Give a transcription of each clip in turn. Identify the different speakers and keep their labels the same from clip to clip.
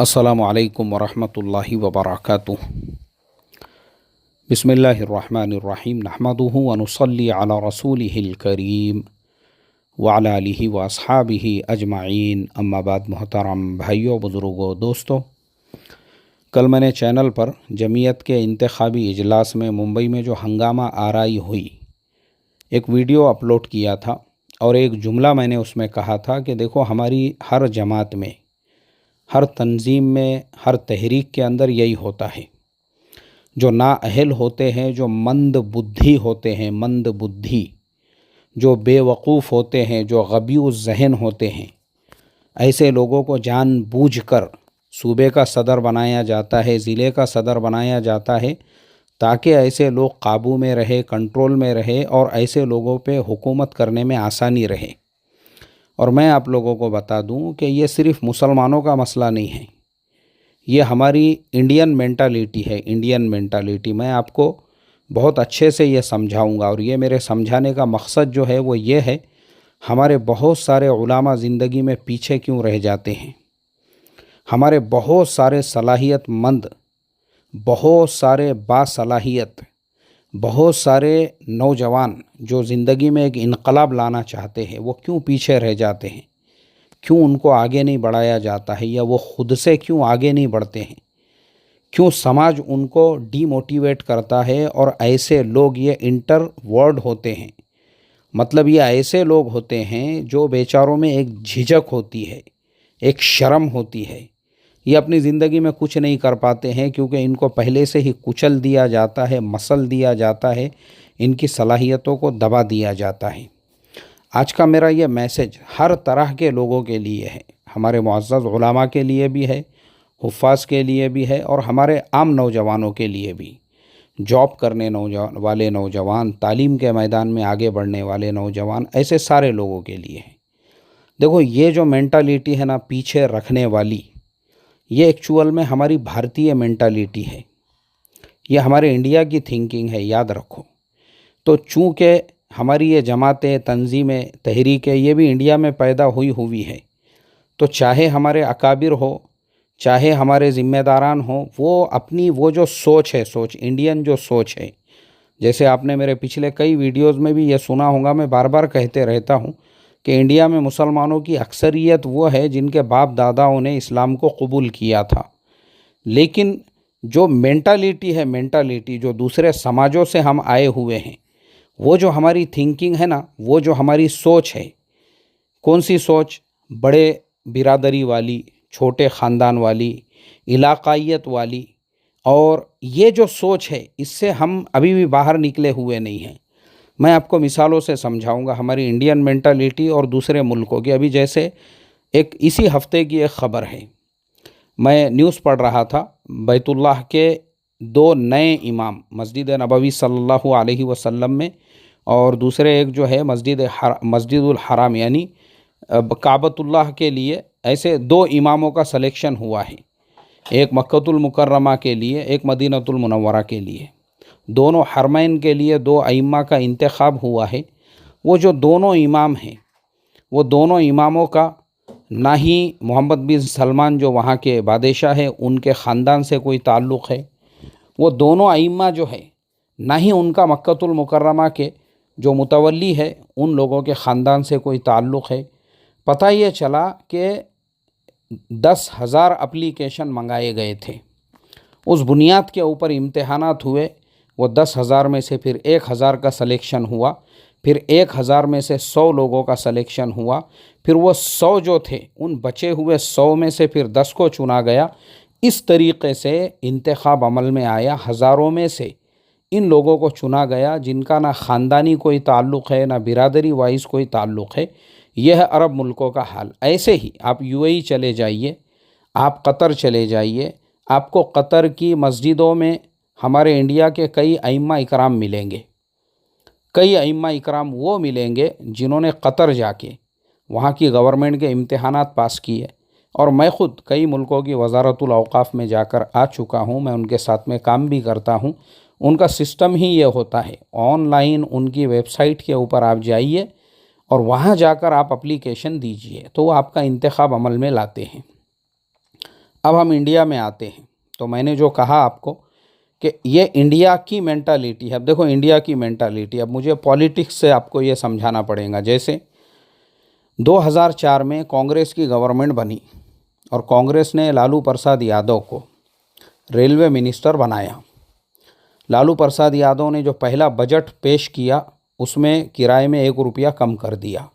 Speaker 1: अस्सलामु अलैकुम वरहमतुल्लाहि वबरकातुह। बिस्मिल्लाहिर्रहमानिर्रहीम। नहमदुहु व नुसल्ली अला रसूलिहिल करीम व अला आलिहि व अस्हाबिहि अजमाइन। अम्मा बाद। मोहतरम भाइयों, बुज़ुर्गों, दोस्तों, कल मैंने चैनल पर जमीयत के इंतखाबी इजलास में मुंबई में जो हंगामा आराई हुई एक वीडियो अपलोड किया था और एक जुमला मैंने उसमें कहा था कि देखो, हमारी हर जमात में, हर तंजीम में, हर तहरीक के अंदर यही होता है। जो नाअहल होते हैं, जो मंद बुद्धि होते हैं, मंद बुद्धि, जो बेवकूफ़ होते हैं, जो गबीउज़ ज़हन होते हैं, ऐसे लोगों को जानबूझकर सूबे का सदर बनाया जाता है, ज़िले का सदर बनाया जाता है, ताकि ऐसे लोग काबू में रहे, कंट्रोल में रहे और ऐसे लोगों पे हुकूमत करने में आसानी रहे। और मैं आप लोगों को बता दूं कि ये सिर्फ़ मुसलमानों का मसला नहीं है, ये हमारी इंडियन मेंटालिटी है, इंडियन मेंटालिटी। मैं आपको बहुत अच्छे से ये समझाऊंगा और ये मेरे समझाने का मकसद जो है वो ये है, हमारे बहुत सारे उलामा ज़िंदगी में पीछे क्यों रह जाते हैं। हमारे बहुत सारे सलाहियतमंद, बहुत सारे बासलाहियत, बहुत सारे नौजवान जो ज़िंदगी में एक इनकलाब लाना चाहते हैं, वो क्यों पीछे रह जाते हैं, क्यों उनको आगे नहीं बढ़ाया जाता है, या वो ख़ुद से क्यों आगे नहीं बढ़ते हैं, क्यों समाज उनको डीमोटिवेट करता है। और ऐसे लोग ये इंटर वर्ड होते हैं, मतलब ये ऐसे लोग होते हैं जो बेचारों में एक झिझक होती है, एक शर्म होती है। ये अपनी ज़िंदगी में कुछ नहीं कर पाते हैं क्योंकि इनको पहले से ही कुचल दिया जाता है, मसल दिया जाता है, इनकी सलाहियतों को दबा दिया जाता है। आज का मेरा ये मैसेज हर तरह के लोगों के लिए है, हमारे मुअज़्ज़ज़ उलमा के लिए भी है, हुफ़्फ़ाज़ के लिए भी है और हमारे आम नौजवानों के लिए भी। जॉब करने वाले नौजवान, तालीम के मैदान में आगे बढ़ने वाले नौजवान, ऐसे सारे लोगों के लिए है। देखो, ये जो मेंटालिटी है ना, पीछे रखने वाली, ये एक्चुअल में हमारी भारतीय मेंटालिटी है, ये हमारे इंडिया की थिंकिंग है, याद रखो। तो चूँकि हमारी ये जमातें, तंजीमें, तहरीकें, ये भी इंडिया में पैदा हुई है, तो चाहे हमारे अकाबिर हो, चाहे हमारे ज़िम्मेदारान हो, वो अपनी वो जो सोच है, सोच इंडियन जो सोच है, जैसे आपने मेरे पिछले कई वीडियोस में भी ये सुना होगा, मैं बार बार कहते रहता हूँ कि इंडिया में मुसलमानों की अक्सरियत वो है जिनके बाप दादाओं ने इस्लाम को कबूल किया था। लेकिन जो मेंटालिटी है, मेंटालिटी जो दूसरे समाजों से हम आए हुए हैं, वो जो हमारी थिंकिंग है ना, वो जो हमारी सोच है, कौन सी सोच? बड़े बिरादरी वाली, छोटे ख़ानदान वाली, इलाक़ाइयत वाली। और ये जो सोच है, इससे हम अभी भी बाहर निकले हुए नहीं हैं। मैं आपको मिसालों से समझाऊंगा हमारी इंडियन मेंटालिटी और दूसरे मुल्कों की। अभी जैसे एक इसी हफ्ते की एक ख़बर है, मैं न्यूज़ पढ़ रहा था, बैतुल्लाह के 2 नए इमाम मस्जिद नबवी सल्लल्लाहु अलैहि वसल्लम में, और दूसरे एक जो है मस्जिदुल हराम यानी काबतुल्लाह के लिए, ऐसे 2 इमामों का सलेक्शन हुआ है, एक मक्कतुल मुकर्रमा के लिए, एक मदीनतुल मुनव्वरा के लिए। दोनों हरमैन के लिए 2 अइम्मा का इंतखाब हुआ है। वो जो दोनों इमाम हैं, वो दोनों इमामों का ना ही मोहम्मद बिन सलमान जो वहाँ के बादशाह है उनके ख़ानदान से कोई ताल्लुक़ है, वो दोनों अइम्मा जो है ना ही उनका मक्कतुल मुकर्रमा के जो मुतवल्ली है उन लोगों के ख़ानदान से कोई ताल्लुक़ है। पता ये चला कि 10,000 एप्लीकेशन मंगाए गए थे, उस बुनियाद के ऊपर इम्तहानात हुए। वो 10,000 में से फिर 1,000 का सलेक्शन हुआ, फिर 1,000 में से 100 लोगों का सलेक्शन हुआ, फिर वो 100 जो थे उन बचे हुए 100 में से फिर 10 को चुना गया। इस तरीक़े से इंतखाब अमल में आया। हज़ारों में से इन लोगों को चुना गया जिनका ना ख़ानदानी कोई ताल्लुक़ है, ना बिरादरी वाइज कोई ताल्लुक़ है। यह है अरब मुल्कों का हाल। ऐसे ही आप यूएई चले जाइए, आप कतर चले जाइए, आपको कतर की मस्जिदों में हमारे इंडिया के कई अइम्मा इकराम मिलेंगे। कई अइम्मा इकराम वो मिलेंगे जिन्होंने कतर जाके वहाँ की गवर्नमेंट के इम्तहानात पास किए। और मैं ख़ुद कई मुल्कों की वज़ारतुल औक़ाफ़ में जाकर आ चुका हूँ, मैं उनके साथ में काम भी करता हूँ। उनका सिस्टम ही ये होता है, ऑनलाइन उनकी वेबसाइट के ऊपर आप जाइए और वहाँ जाकर आप एप्लीकेशन दीजिए, तो वो आपका इंतखाब अमल में लाते हैं। अब हम इंडिया में आते हैं, तो मैंने जो कहा आपको कि ये इंडिया की मेंटालिटी है। अब देखो इंडिया की मेंटालिटी, अब मुझे पॉलिटिक्स से आपको ये समझाना पड़ेगा। जैसे 2004 में कांग्रेस की गवर्नमेंट बनी और कांग्रेस ने लालू प्रसाद यादव को रेलवे मिनिस्टर बनाया। लालू प्रसाद यादव ने जो पहला बजट पेश किया उसमें किराए में 1 रुपया कम कर दिया।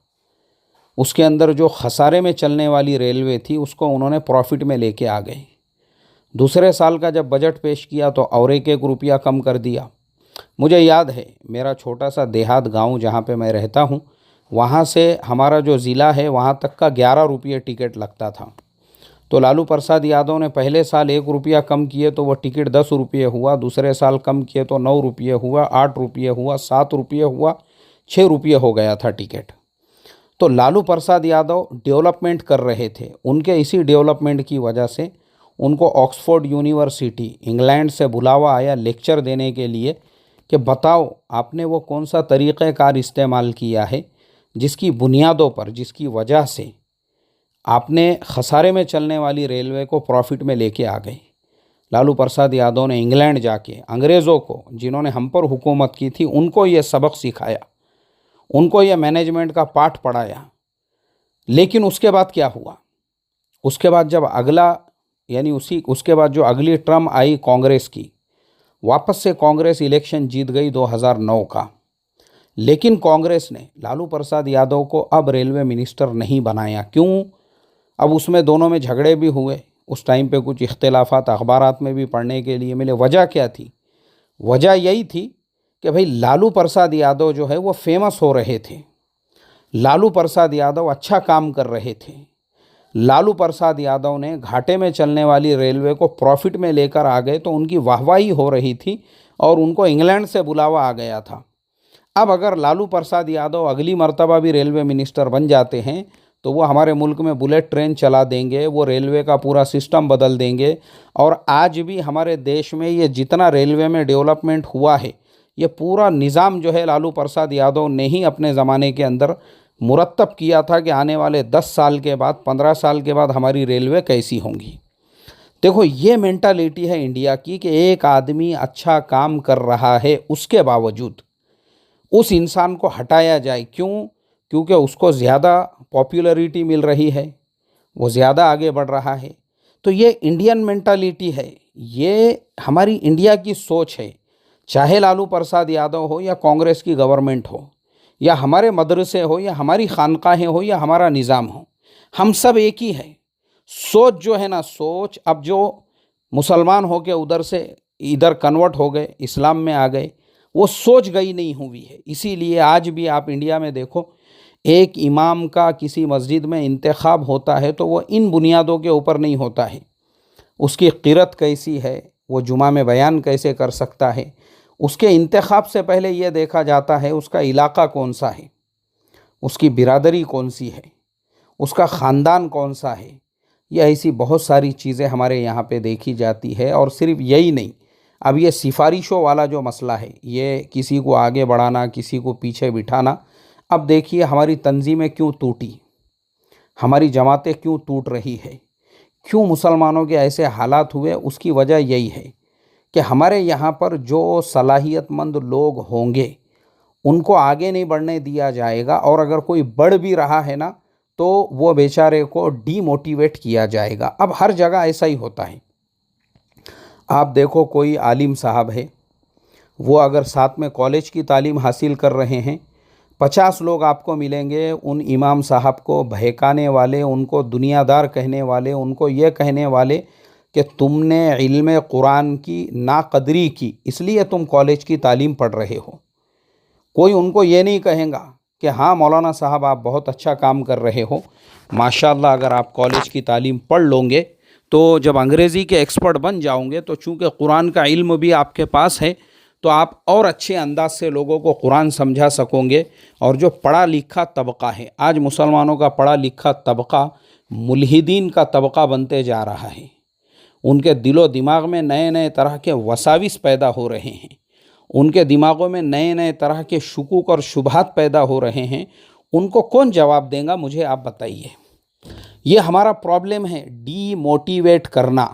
Speaker 1: उसके अंदर जो खसारे में चलने वाली रेलवे थी उसको उन्होंने प्रॉफिट में लेके आ गए। दूसरे साल का जब बजट पेश किया तो और 1 रुपया कम कर दिया। मुझे याद है, मेरा छोटा सा देहात गांव जहां पे मैं रहता हूं, वहां से हमारा जो ज़िला है वहां तक का 11 रुपये टिकट लगता था। तो लालू प्रसाद यादव ने पहले साल 1 रुपया कम किए तो वो टिकट 10 रुपये हुआ। दूसरे साल कम किए तो 9 रुपये हुआ, 8 रुपये हुआ, 7 रुपये हुआ, 6 रुपये हो गया था टिकट। तो लालू प्रसाद यादव डेवलपमेंट कर रहे थे। उनके इसी डेवलपमेंट की वजह से उनको ऑक्सफोर्ड यूनिवर्सिटी इंग्लैंड से बुलावा आया लेक्चर देने के लिए कि बताओ आपने वो कौन सा तरीक़ेकार इस्तेमाल किया है जिसकी बुनियादों पर, जिसकी वजह से आपने खसारे में चलने वाली रेलवे को प्रॉफिट में लेके आ गए। लालू प्रसाद यादव ने इंग्लैंड जाके अंग्रेज़ों को, जिन्होंने हम पर हुकूमत की थी, उनको ये सबक सिखाया, उनको ये मैनेजमेंट का पाठ पढ़ाया। लेकिन उसके बाद क्या हुआ? उसके बाद जब अगला यानी उसके बाद जो अगली टर्म आई कांग्रेस की, वापस से कांग्रेस इलेक्शन जीत गई 2009 का। लेकिन कांग्रेस ने लालू प्रसाद यादव को अब रेलवे मिनिस्टर नहीं बनाया। क्यों? अब उसमें दोनों में झगड़े भी हुए। उस टाइम पे कुछ इख्तिलाफात अखबारात में भी पढ़ने के लिए मिले। वजह क्या थी? वजह यही थी कि भाई लालू प्रसाद यादव जो है वो फेमस हो रहे थे, लालू प्रसाद यादव अच्छा काम कर रहे थे। लालू प्रसाद यादव ने घाटे में चलने वाली रेलवे को प्रॉफिट में लेकर आ गए तो उनकी वाहवाही हो रही थी और उनको इंग्लैंड से बुलावा आ गया था। अब अगर लालू प्रसाद यादव अगली मर्तबा भी रेलवे मिनिस्टर बन जाते हैं तो वो हमारे मुल्क में बुलेट ट्रेन चला देंगे, वो रेलवे का पूरा सिस्टम बदल देंगे। और आज भी हमारे देश में ये जितना रेलवे में डेवलपमेंट हुआ है, ये पूरा निज़ाम जो है लालू प्रसाद यादव ने ही अपने ज़माने के अंदर मुरतब किया था कि आने वाले 10 साल के बाद, 15 साल के बाद हमारी रेलवे कैसी होंगी। देखो ये मेंटालिटी है इंडिया की कि एक आदमी अच्छा काम कर रहा है उसके बावजूद उस इंसान को हटाया जाए। क्यों? क्योंकि उसको ज़्यादा पॉपुलैरिटी मिल रही है, वो ज़्यादा आगे बढ़ रहा है। तो ये इंडियन मेंटालिटी है, ये हमारी इंडिया की सोच है। चाहे लालू प्रसाद यादव हो या कांग्रेस की गवर्नमेंट हो या हमारे मदरसे हो या हमारी खानकाहें हो या हमारा निज़ाम हो, हम सब एक ही है। सोच जो है ना, सोच अब जो मुसलमान हो के उधर से इधर कन्वर्ट हो गए, इस्लाम में आ गए, वो सोच गई नहीं हुई है। इसीलिए आज भी आप इंडिया में देखो, एक इमाम का किसी मस्जिद में इंतखाब होता है तो वो इन बुनियादों के ऊपर नहीं होता है, उसकी क़िरत कैसी है, वो जुमा में बयान कैसे कर सकता है। उसके इंतखाब से पहले ये देखा जाता है उसका इलाका कौन सा है, उसकी बिरादरी कौन सी है, उसका ख़ानदान कौन सा है। ये ऐसी बहुत सारी चीज़ें हमारे यहाँ पे देखी जाती है। और सिर्फ यही नहीं, अब ये सिफारिशों वाला जो मसला है, ये किसी को आगे बढ़ाना, किसी को पीछे बिठाना। अब देखिए हमारी तंजीमें क्यों टूटी, हमारी जमातें क्यों टूट रही है, क्यों मुसलमानों के ऐसे हालात हुए। उसकी वजह यही है कि हमारे यहाँ पर जो सलाहियतमंद लोग होंगे उनको आगे नहीं बढ़ने दिया जाएगा, और अगर कोई बढ़ भी रहा है ना तो वो बेचारे को डीमोटिवेट किया जाएगा। अब हर जगह ऐसा ही होता है। आप देखो कोई आलिम साहब है, वो अगर साथ में कॉलेज की तालीम हासिल कर रहे हैं, 50 लोग आपको मिलेंगे उन इमाम साहब को बहकाने वाले, उनको दुनियादार कहने वाले, उनको ये कहने वाले कि तुमने इल्म कुरान की नाकदरी की इसलिए तुम कॉलेज की तालीम पढ़ रहे हो। कोई उनको ये नहीं कहेगा कि हाँ मौलाना साहब आप बहुत अच्छा काम कर रहे हो, माशाल्लाह अगर आप कॉलेज की तालीम पढ़ लोगे तो जब अंग्रेज़ी के एक्सपर्ट बन जाओगे तो चूँकि कुरान का इल्म भी आपके पास है तो आप और अच्छे अंदाज से लोगों को कुरान समझा सकोगे। और जो पढ़ा लिखा तबका है, आज मुसलमानों का पढ़ा लिखा तबका मुल्हिदीन का तबका बनते जा रहा है। उनके दिलो दिमाग में नए नए तरह के वसाविस पैदा हो रहे हैं, उनके दिमागों में नए नए तरह के शुकूक और शुबहात पैदा हो रहे हैं। उनको कौन जवाब देगा, मुझे आप बताइए। ये हमारा प्रॉब्लम है, डीमोटिवेट करना।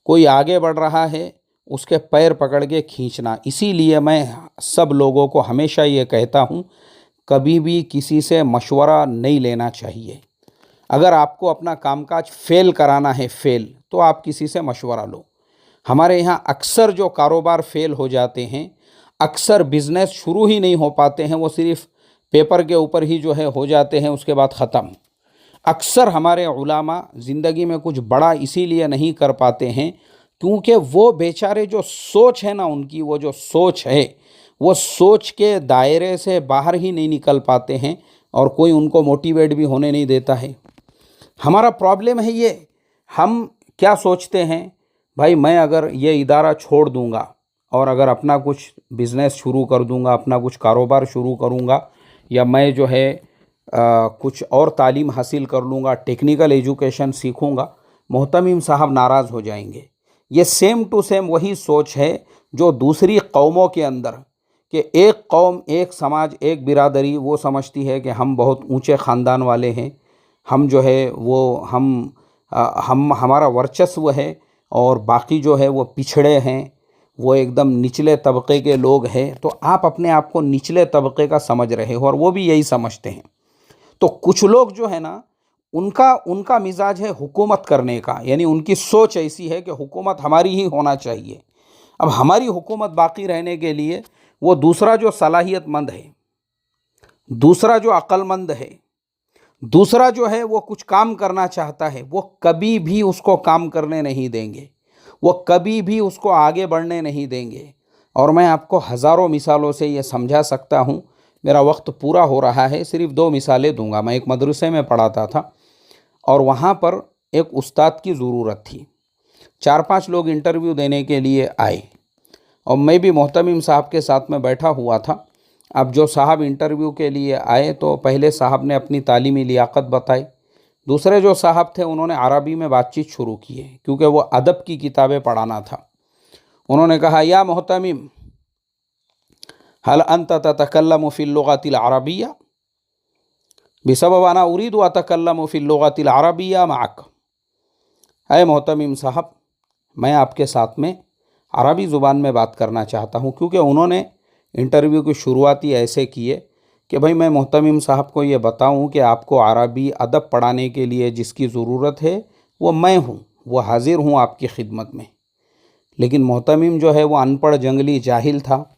Speaker 1: कोई आगे बढ़ रहा है उसके पैर पकड़ के खींचना। इसीलिए मैं सब लोगों को हमेशा ये कहता हूँ, कभी भी किसी से मशवरा नहीं लेना चाहिए। अगर आपको अपना कामकाज फेल कराना है, तो आप किसी से मशवरा लो। हमारे यहाँ अक्सर जो कारोबार फेल हो जाते हैं, अक्सर बिजनेस शुरू ही नहीं हो पाते हैं, वो सिर्फ पेपर के ऊपर ही जो है हो जाते हैं, उसके बाद ख़त्म। अक्सर हमारे उलामा ज़िंदगी में कुछ बड़ा इसीलिए नहीं कर पाते हैं क्योंकि वो बेचारे जो सोच है ना उनकी, वो जो सोच है वो सोच के दायरे से बाहर ही नहीं निकल पाते हैं और कोई उनको मोटिवेट भी होने नहीं देता है। हमारा प्रॉब्लम है ये, हम क्या सोचते हैं, भाई मैं अगर ये इदारा छोड़ दूंगा और अगर अपना कुछ बिज़नेस शुरू कर दूंगा, अपना कुछ कारोबार शुरू करूंगा, या मैं जो है कुछ और तालीम हासिल कर लूँगा, टेक्निकल एजुकेशन सीखूँगा, मोहतमिम साहब नाराज़ हो जाएंगे। ये सेम टू सेम वही सोच है जो दूसरी कौमों के अंदर, कि एक कौम, एक समाज, एक बिरादरी वो समझती है कि हम बहुत ऊंचे ख़ानदान वाले हैं, हम जो है वो हम हमारा वर्चस्व है, और बाकी जो है वो पिछड़े हैं, वो एकदम निचले तबके के लोग हैं। तो आप अपने आप को निचले तबके का समझ रहे हो और वो भी यही समझते हैं। तो कुछ लोग जो है ना, उनका उनका मिजाज है हुकूमत करने का, यानी उनकी सोच ऐसी है कि हुकूमत हमारी ही होना चाहिए। अब हमारी हुकूमत बाकी रहने के लिए वो दूसरा जो सलाहियतमंद है, दूसरा जो अक्लमंद है, दूसरा जो है वो कुछ काम करना चाहता है, वो कभी भी उसको काम करने नहीं देंगे, वो कभी भी उसको आगे बढ़ने नहीं देंगे। और मैं आपको हज़ारों मिसालों से ये समझा सकता हूँ। मेरा वक्त पूरा हो रहा है, सिर्फ 2 मिसालें दूंगा। मैं एक मदरसे में पढ़ाता था और वहाँ पर एक उस्ताद की ज़रूरत थी। 4-5 लोग इंटरव्यू देने के लिए आए और मैं भी मोहतमिम साहब के साथ में बैठा हुआ था। अब जो साहब इंटरव्यू के लिए आए तो पहले साहब ने अपनी तालीमी लियाकत बताई, दूसरे जो साहब थे उन्होंने अरबी में बातचीत शुरू की है क्योंकि वो अदब की किताबें पढ़ाना था। उन्होंने कहा, या मोहतमिम हल अंत ततकल्लमु फिल लुगतिल अरबिया बिसबब अना उरीदु अतकल्लमु फिल लुगतिल अरबिया मअक। ऐ मोहतमिम साहब, मैं आपके साथ में अरबी ज़ुबान में बात करना चाहता हूँ, क्योंकि उन्होंने इंटरव्यू की शुरुआती ऐसे किए कि भाई मैं मोहतमिम साहब को ये बताऊँ कि आपको अरबी अदब पढ़ाने के लिए जिसकी ज़रूरत है वो मैं हूँ, वो हाज़िर हूँ आपकी खिदमत में। लेकिन मोहतमिम जो है वो अनपढ़ जंगली जाहिल था,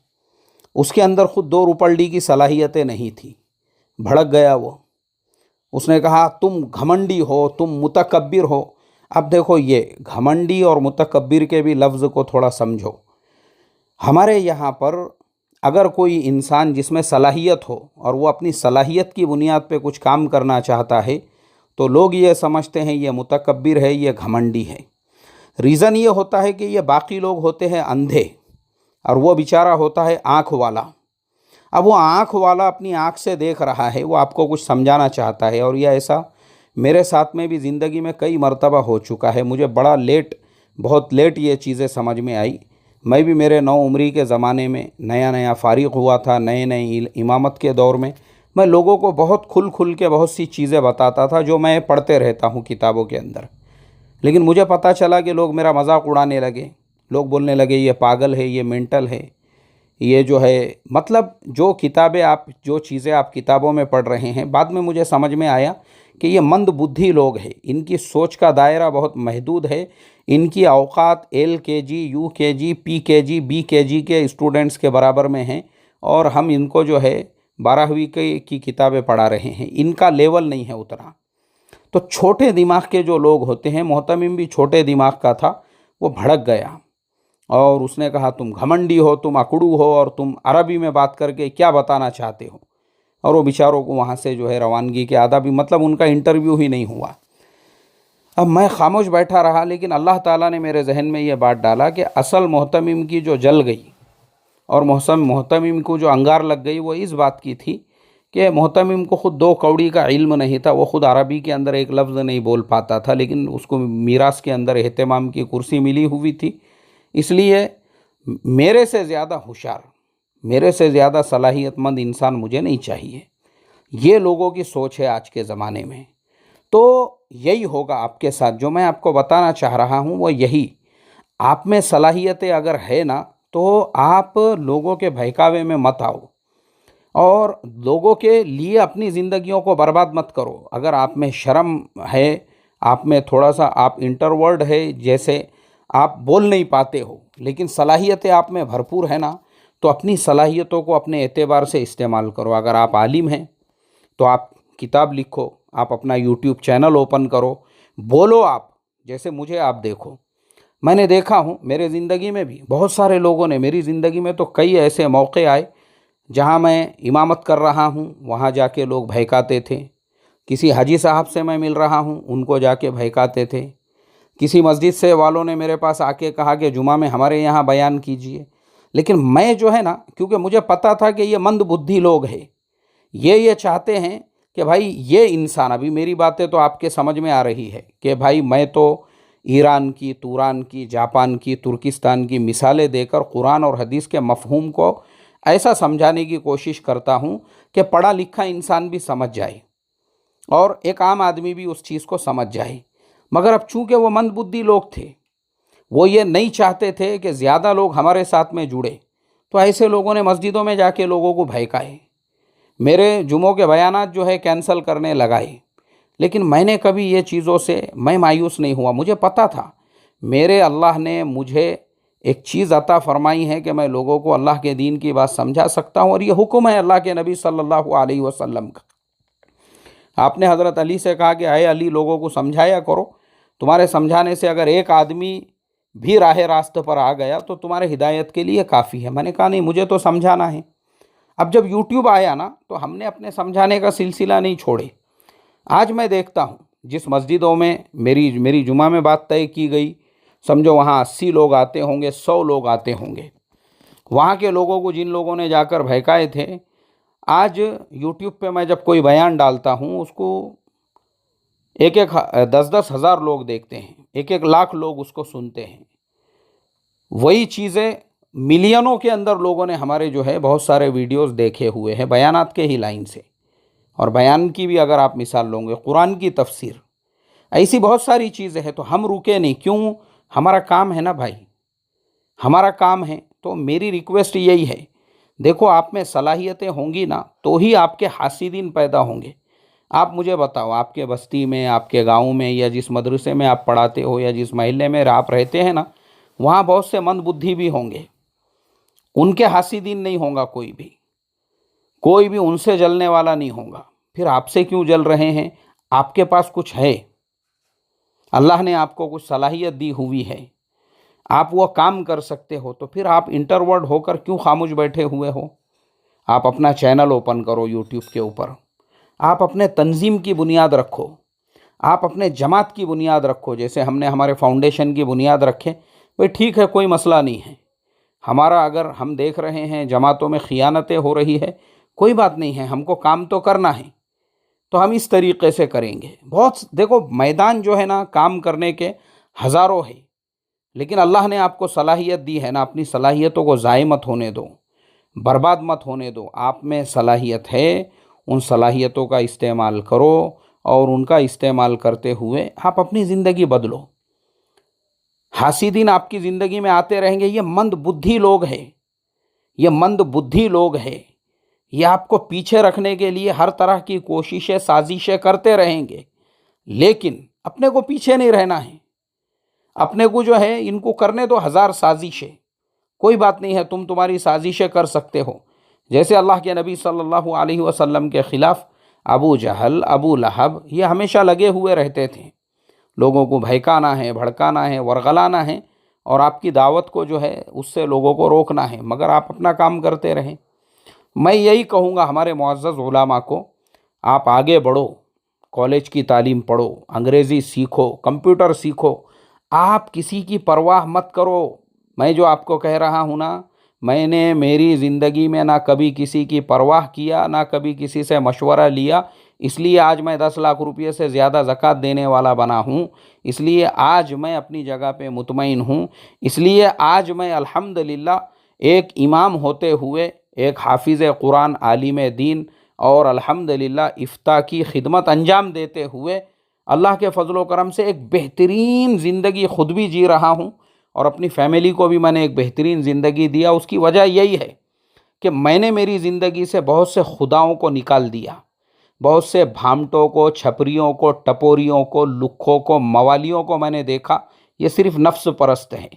Speaker 1: उसके अंदर ख़ुद 2 रुपल्डी की सलाहियतें नहीं थी। भड़क गया वो। उसने कहा, तुम घमंडी हो, तुम मुतकब्बिर हो। अब देखो, ये घमंडी और मुतकब्बिर के भी लफ्ज़ को थोड़ा समझो। हमारे यहाँ पर अगर कोई इंसान जिसमें सलाहियत हो और वो अपनी सलाहियत की बुनियाद पे कुछ काम करना चाहता है तो लोग ये समझते हैं ये मुतकब्बिर है, ये घमंडी है। रीज़न ये होता है कि ये बाकी लोग होते हैं अंधे और वो बेचारा होता है आँख वाला। अब वो आँख वाला अपनी आँख से देख रहा है, वो आपको कुछ समझाना चाहता है। और ये ऐसा मेरे साथ में भी ज़िंदगी में कई मर्तबा हो चुका है। मुझे बड़ा लेट, बहुत लेट ये चीज़ें समझ में आई। मैं भी मेरे 9 उम्री के ज़माने में नया नया फ़ारिग़ हुआ था, नए नए इमामत के दौर में मैं लोगों को बहुत खुल के बहुत सी चीज़ें बताता था जो मैं पढ़ते रहता हूँ किताबों के अंदर। लेकिन मुझे पता चला कि लोग मेरा मजाक उड़ाने लगे। लोग बोलने लगे ये पागल है, ये मेंटल है, ये जो है, मतलब जो किताबें आप, जो चीज़ें आप किताबों में पढ़ रहे हैं। बाद में मुझे समझ में आया कि ये मंद बुद्धि लोग हैं, इनकी सोच का दायरा बहुत महदूद है। इनकी औकात LKG, UKG, PKG, BKG के स्टूडेंट्स के बराबर में हैं और हम इनको जो है 12वीं की किताबें पढ़ा रहे हैं। इनका लेवल नहीं है उतना। तो छोटे दिमाग के जो लोग होते हैं, मोहतमिम भी छोटे दिमाग का था, वो भड़क गया और उसने कहा, तुम घमंडी हो, तुम अकड़ू हो और तुम अरबी में बात करके क्या बताना चाहते हो। और वो बेचारों को वहाँ से जो है रवानगी के आदाब, मतलब उनका इंटरव्यू ही नहीं हुआ। अब मैं खामोश बैठा रहा, लेकिन अल्लाह ताला ने मेरे जहन में ये बात डाला कि असल मोहतमिम की जो जल गई और मोहतमिम को जो अंगार लग गई वो इस बात की थी कि मोहतमिम को ख़ुद 2 कौड़ी का इल्म नहीं था। वो ख़ुद अरबी के अंदर एक लफ्ज़ नहीं बोल पाता था, लेकिन उसको मीरास के अंदर एहतमाम की कुर्सी मिली हुई थी। इसलिए मेरे से ज़्यादा होशियार, मेरे से ज़्यादा सलाहियतमंद इंसान मुझे नहीं चाहिए। ये लोगों की सोच है आज के ज़माने में। तो यही होगा आपके साथ। जो मैं आपको बताना चाह रहा हूँ वो यही, आप में सलाहियतें अगर है ना, तो आप लोगों के बहकावे में मत आओ और लोगों के लिए अपनी ज़िंदगियों को बर्बाद मत करो। अगर आप में शर्म है, आप में थोड़ा सा आप इंट्रोवर्ट है, जैसे आप बोल नहीं पाते हो, लेकिन सलाहियतें आप में भरपूर है ना, तो अपनी सलाहियतों को अपने एतबार से इस्तेमाल करो। अगर आप आलिम हैं तो आप किताब लिखो, आप अपना यूट्यूब चैनल ओपन करो, बोलो आप, जैसे मुझे आप देखो। मैंने देखा हूँ मेरे ज़िंदगी में भी बहुत सारे लोगों ने, मेरी ज़िंदगी में तो कई ऐसे मौके आए जहाँ मैं इमामत कर रहा हूँ, वहाँ जाके लोग बहकाते थे। किसी हाजी साहब से मैं मिल रहा हूँ, उनको जाके बहकाते थे। किसी मस्जिद से वालों ने मेरे पास आके कहा कि जुमा में हमारे यहाँ बयान कीजिए। लेकिन मैं जो है ना, क्योंकि मुझे पता था कि ये मंद बुद्धि लोग हैं, ये चाहते हैं कि भाई ये इंसान, अभी मेरी बातें तो आपके समझ में आ रही है कि भाई मैं तो ईरान की, तुरान की, जापान की, तुर्किस्तान की मिसालें देकर कुरान और हदीस के मफ़हूम को ऐसा समझाने की कोशिश करता हूँ कि पढ़ा लिखा इंसान भी समझ जाए और एक आम आदमी भी उस चीज़ को समझ जाए। मगर अब चूंकि वो मंदबुद्धि लोग थे, वो ये नहीं चाहते थे कि ज़्यादा लोग हमारे साथ में जुड़े, तो ऐसे लोगों ने मस्जिदों में जाके लोगों को बहकाए, मेरे जुमों के बयानात जो है कैंसिल करने लगाए। लेकिन मैंने कभी ये चीज़ों से मैं मायूस नहीं हुआ। मुझे पता था मेरे अल्लाह ने मुझे एक चीज़ अता फरमाई है कि मैं लोगों को अल्लाह के दीन की बात समझा सकता हूँ, और ये हुक्म है अल्लाह के नबी सल्लल्लाहु अलैहि वसल्लम का। आपने हज़रत अली से कहा कि अये अली, लोगों को समझाया करो, तुम्हारे समझाने से अगर एक आदमी भी राह रास्ते पर आ गया तो तुम्हारे हिदायत के लिए काफ़ी है। मैंने कहा नहीं, मुझे तो समझाना है। अब जब यूट्यूब आया ना, तो हमने अपने समझाने का सिलसिला नहीं छोड़े। आज मैं देखता हूँ जिस मस्जिदों में मेरी जुमा में बात तय की गई, समझो वहाँ 80 लोग आते होंगे, 100 लोग आते होंगे, वहाँ के लोगों को जिन लोगों ने जाकर बहकाए थे, आज यूट्यूब पे मैं जब कोई बयान डालता हूँ उसको एक एक 10-10 हज़ार लोग देखते हैं, 1-1 लाख लोग उसको सुनते हैं। वही चीज़ें मिलियनों के अंदर लोगों ने हमारे जो है बहुत सारे वीडियोस देखे हुए हैं बयानात के ही लाइन से। और बयान की भी अगर आप मिसाल लोगे, कुरान की तफसीर, ऐसी बहुत सारी चीज़ें हैं। तो हम रुके नहीं, क्यों? हमारा काम है ना भाई, हमारा काम है। तो मेरी रिक्वेस्ट यही है, देखो आप में सलाहियतें होंगी ना, तो ही आपके हासिदीन पैदा होंगे। आप मुझे बताओ, आपके बस्ती में, आपके गांव में, या जिस मदरसे में आप पढ़ाते हो, या जिस महल्ले में आप रहते हैं ना, वहाँ बहुत से मंदबुद्धि भी होंगे, उनके हासिदीन नहीं होगा कोई भी उनसे जलने वाला नहीं होगा। फिर आपसे क्यों जल रहे हैं? आपके पास कुछ है, अल्लाह ने आपको कुछ सलाहियत दी हुई है, आप वो काम कर सकते हो, तो फिर आप इंट्रोवर्ट होकर क्यों खामोश बैठे हुए हो? आप अपना चैनल ओपन करो यूट्यूब के ऊपर, आप अपने तंजीम की बुनियाद रखो, आप अपने जमात की बुनियाद रखो, जैसे हमने हमारे फाउंडेशन की बुनियाद रखे। भाई ठीक है, कोई मसला नहीं है हमारा। अगर हम देख रहे हैं जमातों में खियानतें हो रही है, कोई बात नहीं है, हमको काम तो करना है, तो हम इस तरीक़े से करेंगे। बहुत देखो, मैदान जो है ना काम करने के हज़ारों है, लेकिन अल्लाह ने आपको सलाहियत दी है ना, अपनी सलाहियतों को ज़ाय मत होने दो, बर्बाद मत होने दो। आप में सलाहियत है, उन सलाहियतों का इस्तेमाल करो, और उनका इस्तेमाल करते हुए आप अपनी ज़िंदगी बदलो। हासिदीन आपकी ज़िंदगी में आते रहेंगे, ये मंद बुद्धि लोग हैं, ये मंद बुद्धि लोग हैं, ये आपको पीछे रखने के लिए हर तरह की कोशिशें, साजिशें करते रहेंगे। लेकिन अपने को पीछे नहीं रहना है, अपने को जो है इनको करने दो हज़ार साजिशें, कोई बात नहीं है, तुम्हारी साजिशें कर सकते हो। जैसे अल्लाह के नबी सल्लल्लाहु अलैहि वसल्लम के ख़िलाफ़ अबू जहल, अबू लहब, ये हमेशा लगे हुए रहते थे, लोगों को बहकाना है, भड़काना है, वरगलाना है, और आपकी दावत को जो है उससे लोगों को रोकना है, मगर आप अपना काम करते रहें। मैं यही कहूँगा हमारे मुअज़्ज़ज़ उलमा को, आप आगे बढ़ो, कॉलेज की तालीम पढ़ो, अंग्रेज़ी सीखो, कंप्यूटर सीखो, आप किसी की परवाह मत करो। मैं जो आपको कह रहा हूँ ना, मैंने मेरी ज़िंदगी में ना कभी किसी की परवाह किया, ना कभी किसी से मशवरा लिया, इसलिए आज मैं 10 लाख रुपये से ज़्यादा ज़कात देने वाला बना हूँ। इसलिए आज मैं अपनी जगह पे मुतमईन हूँ। इसलिए आज मैं अल्हम्दुलिल्लाह एक इमाम होते हुए, एक हाफिज़ कुरान, आलिम दीन, और अल्हम्दुलिल्लाह इफ्ता की खिदमत अंजाम देते हुए अल्लाह के फजल व करम से एक बेहतरीन ज़िंदगी ख़ुद भी जी रहा हूँ और अपनी फैमिली को भी मैंने एक बेहतरीन ज़िंदगी दिया। उसकी वजह यही है कि मैंने मेरी ज़िंदगी से बहुत से खुदाओं को निकाल दिया, बहुत से भामटों को, छपरियों को, टपोरियों को, लुक्खों को, मवालियों को मैंने देखा। ये सिर्फ नफ्स परस्त हैं।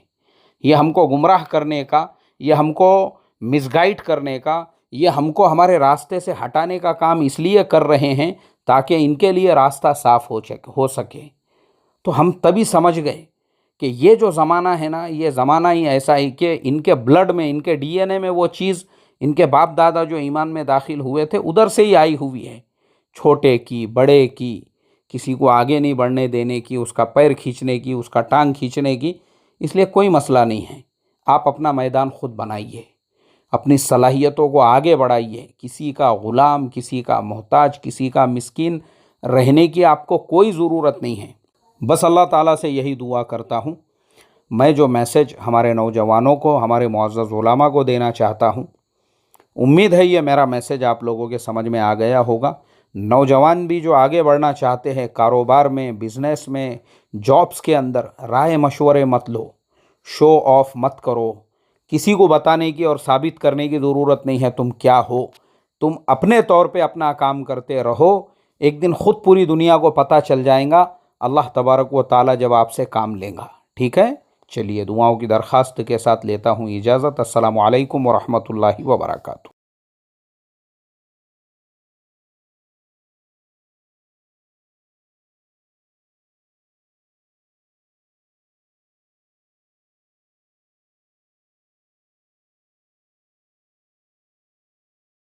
Speaker 1: ये हमको गुमराह करने का, ये हमको मिसगाइड करने का, ये हमको हमारे रास्ते से हटाने का काम इसलिए कर रहे हैं ताकि इनके लिए रास्ता साफ हो सके। तो हम तभी समझ गए कि ये जो ज़माना है ना, ये ज़माना ही ऐसा है कि इनके ब्लड में, इनके डीएनए में वो चीज़, इनके बाप दादा जो ईमान में दाखिल हुए थे उधर से ही आई हुई है। छोटे की, बड़े की, किसी को आगे नहीं बढ़ने देने की, उसका पैर खींचने की, उसका टांग खींचने की। इसलिए कोई मसला नहीं है। आप अपना मैदान खुद बनाइए, अपनी सलाहियतों को आगे बढ़ाइए। किसी का ग़ुलाम, किसी का मोहताज, किसी का मिस्कीन रहने की आपको कोई ज़रूरत नहीं है। बस अल्लाह ताला से यही दुआ करता हूँ। मैं जो मैसेज हमारे नौजवानों को, हमारे मुअज़्ज़ज़ उलमा को देना चाहता हूँ, उम्मीद है ये मेरा मैसेज आप लोगों के समझ में आ गया होगा। नौजवान भी जो आगे बढ़ना चाहते हैं कारोबार में, बिज़नेस में, जॉब्स के अंदर, राय मशवरे मत लो, शो ऑफ मत करो। किसी को बताने की और साबित करने की ज़रूरत नहीं है तुम क्या हो। तुम अपने तौर पे अपना काम करते रहो। एक दिन ख़ुद पूरी दुनिया को पता चल जाएगा। अल्लाह तबारक व ताला जब आपसे काम लेगा। ठीक है, चलिए दुआओं की दरख्वास्त के साथ लेता हूँ इजाज़त। अस्सलामु अलैकुम व रहमतुल्लाहि व बरकातुहू।